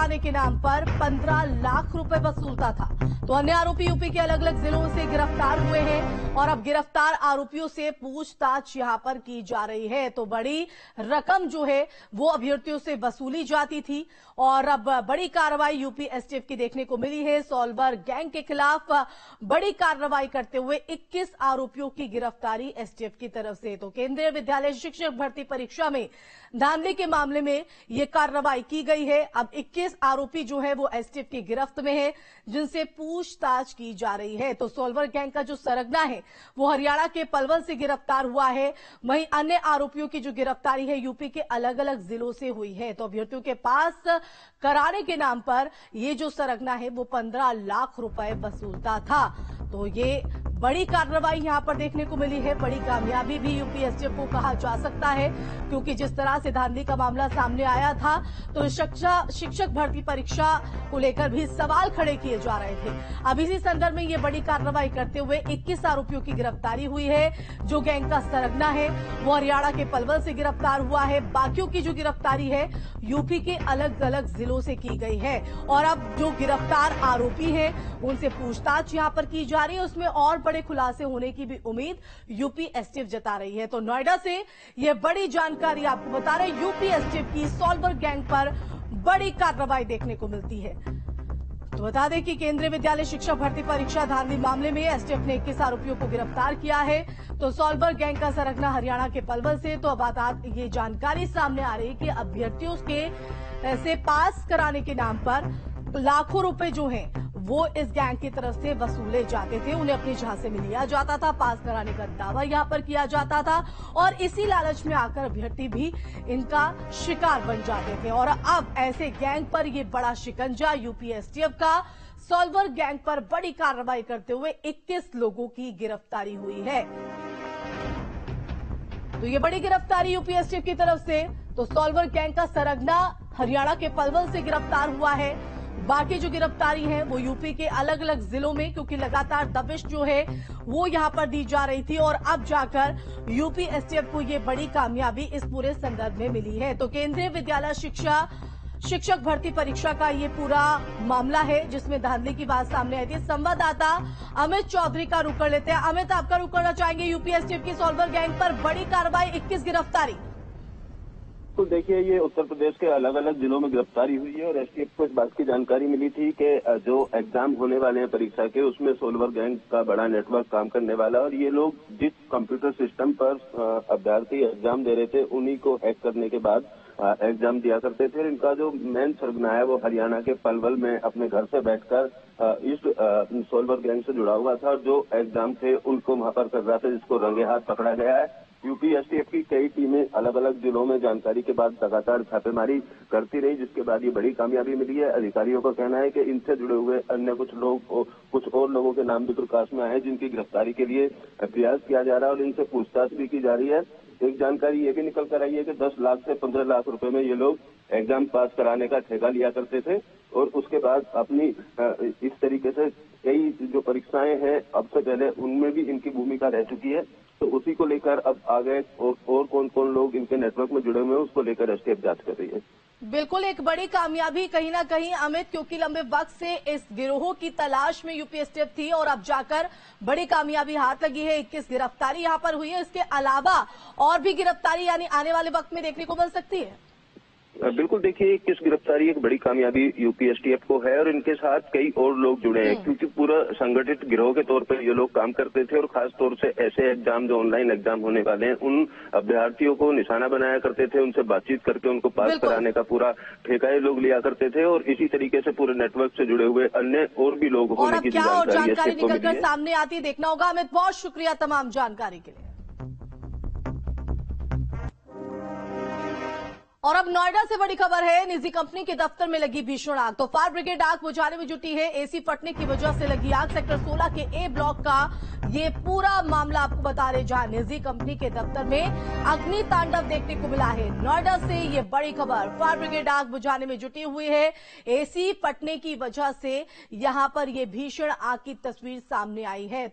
कराने के नाम पर 15 लाख रुपए वसूलता था। तो अन्य आरोपी यूपी के अलग अलग जिलों से गिरफ्तार हुए हैं और अब गिरफ्तार आरोपियों से पूछताछ यहां पर की जा रही है। तो बड़ी रकम जो है वो अभ्यर्थियों से वसूली जाती थी और अब बड़ी कार्रवाई यूपी एसटीएफ की देखने को मिली है। सॉल्वर गैंग के खिलाफ बड़ी कार्रवाई करते हुए 21 आरोपियों की गिरफ्तारी एसटीएफ की तरफ से। तो केंद्रीय विद्यालय शिक्षक भर्ती परीक्षा में धांधली के मामले में यह कार्रवाई की गई है। अब 21 आरोपी जो है वो एसटीएफ की गिरफ्त में है, जिनसे पूछताछ की जा रही है। तो सॉल्वर गैंग का जो सरगना है वो हरियाणा के पलवल से गिरफ्तार हुआ है। वहीं अन्य आरोपियों की जो गिरफ्तारी है यूपी के अलग अलग जिलों से हुई है। तो अभ्यर्थियों के पास कराने के नाम पर ये जो सरगना है वो 15 लाख रुपए वसूलता था। तो ये बड़ी कार्रवाई यहां पर देखने को मिली है, बड़ी कामयाबी भी यूपी एसटीएफ को कहा जा सकता है, क्योंकि जिस तरह से धांधली का मामला सामने आया था तो शिक्षक भर्ती परीक्षा को लेकर भी सवाल खड़े किए जा रहे थे। अब इसी संदर्भ में ये बड़ी कार्रवाई करते हुए 21 आरोपियों की गिरफ्तारी हुई है। जो गैंग का सरगना है वो हरियाणा के पलवल से गिरफ्तार हुआ है। बाकियों की जो गिरफ्तारी है यूपी के अलग अलग जिलों से की गई है और अब जो गिरफ्तार आरोपी हैं उनसे पूछताछ यहां पर की जा रही है। उसमें और बड़े खुलासे होने की भी उम्मीद यूपी एसटीएफ जता रही है। तो नोएडा से यह बड़ी जानकारी आपको बता रहे यूपी एसटीएफ की सॉल्वर गैंग पर बड़ी कार्रवाई देखने को मिलती है। तो बता दें कि केंद्रीय विद्यालय शिक्षक भर्ती परीक्षा धांधली मामले में एसटीएफ ने 21 आरोपियों को गिरफ्तार किया है। तो सॉल्वर गैंग का सरगना हरियाणा के पलवल से। तो अब ये जानकारी सामने आ रही है कि अभ्यर्थियों के से पास कराने के नाम पर लाखों रुपए जो हैं वो इस गैंग की तरफ से वसूले जाते थे। उन्हें अपनी झांसे में लिया जाता था, पास कराने का दावा यहां पर किया जाता था और इसी लालच में आकर अभ्यर्थी भी इनका शिकार बन जाते थे। और अब ऐसे गैंग पर यह बड़ा शिकंजा यूपी एसटीएफ का सॉल्वर गैंग पर बड़ी कार्रवाई करते हुए 21 लोगों की गिरफ्तारी हुई है। तो ये बड़ी गिरफ्तारी यूपी एसटीएफ की तरफ से। तो सॉल्वर गैंग का सरगना हरियाणा के पलवल से गिरफ्तार हुआ है। बाकी जो गिरफ्तारी है वो यूपी के अलग अलग जिलों में, क्योंकि लगातार दबिश जो है वो यहां पर दी जा रही थी और अब जाकर यूपी एसटीएफ को ये बड़ी कामयाबी इस पूरे संदर्भ में मिली है। तो केंद्रीय विद्यालय शिक्षक भर्ती परीक्षा का ये पूरा मामला है जिसमें धांधली की बात सामने आई थी। संवाददाता अमित चौधरी का रुख कर लेते हैं। अमित, आपका रुख करना चाहेंगे यूपी एसटीएफ की सॉल्वर गैंग पर बड़ी कार्रवाई, 21 गिरफ्तारी। तो देखिए, ये उत्तर प्रदेश के अलग अलग जिलों में गिरफ्तारी हुई है और एसटीएफ को इस बात की जानकारी मिली थी कि जो एग्जाम होने वाले हैं परीक्षा के, उसमें सॉल्वर गैंग का बड़ा नेटवर्क काम करने वाला है और ये लोग जिस कंप्यूटर सिस्टम पर अभ्यर्थी एग्जाम दे रहे थे उन्हीं को हैक करने के बाद एग्जाम दिया करते थे। इनका जो मेन सरगना है वो हरियाणा के पलवल में अपने घर से बैठकर इस सॉल्वर गैंग से जुड़ा हुआ था और जो एग्जाम थे उनको वहां पर कर रहा था, जिसको रंगे हाथ पकड़ा गया है। यूपी एसटीएफ की कई टीमें अलग अलग जिलों में जानकारी के बाद लगातार छापेमारी करती रही, जिसके बाद ये बड़ी कामयाबी मिली है। अधिकारियों का कहना है कि इनसे जुड़े हुए अन्य कुछ और लोगों के नाम भी प्रकाश में आए हैं, जिनकी गिरफ्तारी के लिए प्रयास किया जा रहा है और इनसे पूछताछ भी की जा रही है। एक जानकारी ये भी निकल कर आई है कि 10 लाख से 15 लाख रुपए में ये लोग एग्जाम पास कराने का ठेका लिया करते थे और उसके बाद अपनी इस तरीके से कई जो परीक्षाएं हैं अब से पहले उनमें भी इनकी भूमिका रह चुकी है। तो उसी को लेकर अब आगे और कौन कौन लोग इनके नेटवर्क में जुड़े हुए हैं उसको लेकर एसटीएफ जांच कर रही है। बिल्कुल एक बड़ी कामयाबी कहीं ना कहीं अमित, क्योंकि लंबे वक्त से इस गिरोह की तलाश में यूपी एसटीएफ थी और अब जाकर बड़ी कामयाबी हाथ लगी है। 21 गिरफ्तारी यहां पर हुई है। इसके अलावा और भी गिरफ्तारी यानी आने वाले वक्त में देखने को मिल सकती है। बिल्कुल, देखिए 21 गिरफ्तारी एक बड़ी कामयाबी यूपी एसटीएफ को है और इनके साथ कई और लोग जुड़े हैं, क्योंकि पूरा संगठित गिरोह के तौर पर ये लोग काम करते थे और खास तौर से ऐसे एग्जाम जो ऑनलाइन एग्जाम होने वाले हैं उन अभ्यर्थियों को निशाना बनाया करते थे, उनसे बातचीत करके उनको पास कराने का पूरा ठेका ये लोग लिया करते थे और इसी तरीके से पूरे नेटवर्क से जुड़े हुए अन्य और भी लोग होने की जानकारी निकलकर सामने आती देखना होगा। अमित, बहुत शुक्रिया तमाम जानकारी के लिए। और अब नोएडा से बड़ी खबर है, निजी कंपनी के दफ्तर में लगी भीषण आग। तो फायर ब्रिगेड आग बुझाने में जुटी है। एसी फटने की वजह से लगी आग। सेक्टर 16 के ए ब्लॉक का ये पूरा मामला आपको बता रहे, जहां निजी कंपनी के दफ्तर में अग्नि तांडव देखने को मिला है। नोएडा से ये बड़ी खबर, फायर ब्रिगेड आग बुझाने में जुटी हुई है। एसी फटने की वजह से यहां पर ये भीषण आग की तस्वीर सामने आई है।